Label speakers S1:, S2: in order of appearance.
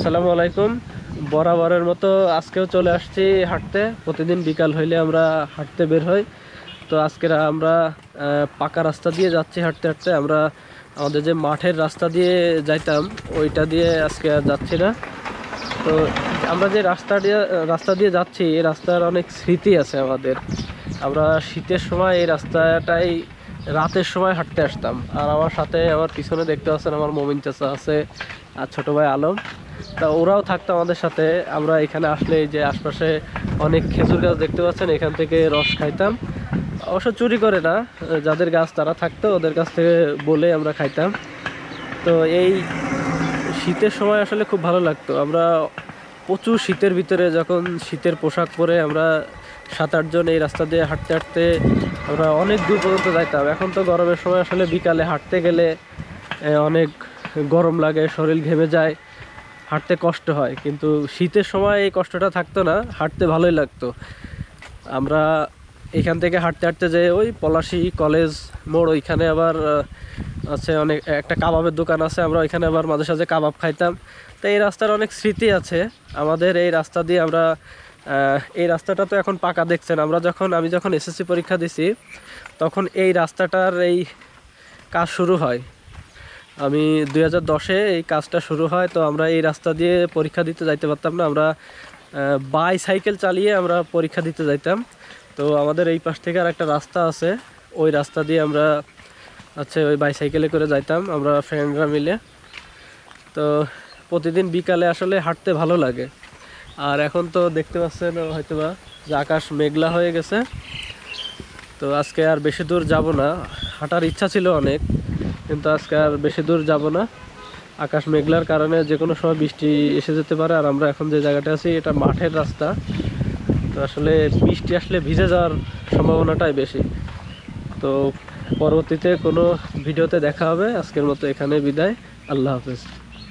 S1: আসসালামু আলাইকুম। বরাবরের মতো আজকেও চলে আসছি হাঁটতে। প্রতিদিন বিকাল হইলে আমরা হাঁটতে বের হই। তো আজকে আমরা পাকা রাস্তা দিয়ে যাচ্ছি হাঁটতে হাঁটতে। আমরা আমাদের যে মাঠের রাস্তা দিয়ে যাইতাম ওইটা দিয়ে আজকে আর যাচ্ছি না। তো আমরা যে রাস্তা দিয়ে যাচ্ছি এই রাস্তার অনেক স্মৃতি আছে আমাদের। আমরা শীতের সময় এই রাস্তাটাই রাতের সময় হাঁটতে আসতাম। আর আমার সাথে আমার পিছনে দেখতে পাচ্ছেন আমার মমিন চাচা আছে আর ছোট ভাই আলম। তা ওরাও থাকতো আমাদের সাথে। আমরা এখানে আসলে এই যে আশপাশে অনেক খেজুর গাছ দেখতে পাচ্ছেন, এখান থেকে রস খাইতাম। অবশ্য চুরি করে না, যাদের গাছ তারা থাকতো ওদের কাছ থেকে বলে আমরা খাইতাম। তো এই শীতের সময় আসলে খুব ভালো লাগতো। আমরা প্রচুর শীতের ভিতরে যখন শীতের পোশাক পরে আমরা 7-8 জন এই রাস্তা দিয়ে হাঁটতে হাঁটতে আমরা অনেক দূর পর্যন্ত যাইতাম। এখন তো গরমের সময় আসলে বিকালে হাঁটতে গেলে অনেক গরম লাগে, শরীর ঘেমে যায়, হাঁটতে কষ্ট হয়। কিন্তু শীতের সময় এই কষ্টটা থাকতো না, হাঁটতে ভালোই লাগতো। আমরা এখান থেকে হাঁটতে হাঁটতে যে ওই পলাশী কলেজ মোড় ওইখানে আবার আছে অনেক একটা কাবাবের দোকান আছে, আমরা ওইখানে আবার মাঝে সাঝে কাবাব খাইতাম। তো এই রাস্তার অনেক স্মৃতি আছে আমাদের। এই রাস্তা দিয়ে আমরা এই রাস্তাটা তো এখন পাকা দেখছেন। আমি যখন এসএসসি পরীক্ষা দিছি তখন এই রাস্তাটার এই কাজ শুরু হয়। আমি 2010-এ এই কাজটা শুরু হয়। তো আমরা এই রাস্তা দিয়ে পরীক্ষা দিতে যাইতে পারতাম না, আমরা বাইসাইকেল চালিয়ে আমরা পরীক্ষা দিতে যাইতাম। তো আমাদের এই পাশ থেকে আর একটা রাস্তা আছে, ওই রাস্তা দিয়ে আমরা ওই বাইসাইকেলে করে যাইতাম আমরা ফ্রেন্ডরা মিলে। তো প্রতিদিন বিকালে আসলে হাঁটতে ভালো লাগে। আর এখন তো দেখতে পাচ্ছেন হয়তোবা যে আকাশ মেঘলা হয়ে গেছে। তো আজকে আর বেশি দূর যাব না, হাঁটার ইচ্ছা ছিল অনেক, কিন্তু আজকে আর বেশি দূর যাব না। আকাশ মেঘলার কারণে যে কোনো সময় বৃষ্টি এসে যেতে পারে। আর আমরা এখন যে জায়গাটা আছি এটা মাঠের রাস্তা, তো আসলে বৃষ্টি আসলে ভিজে যাওয়ার সম্ভাবনাটাই বেশি। তো পরবর্তীতে কোনো ভিডিওতে দেখা হবে। আজকের মতো এখানে বিদায়। আল্লাহ হাফেজ।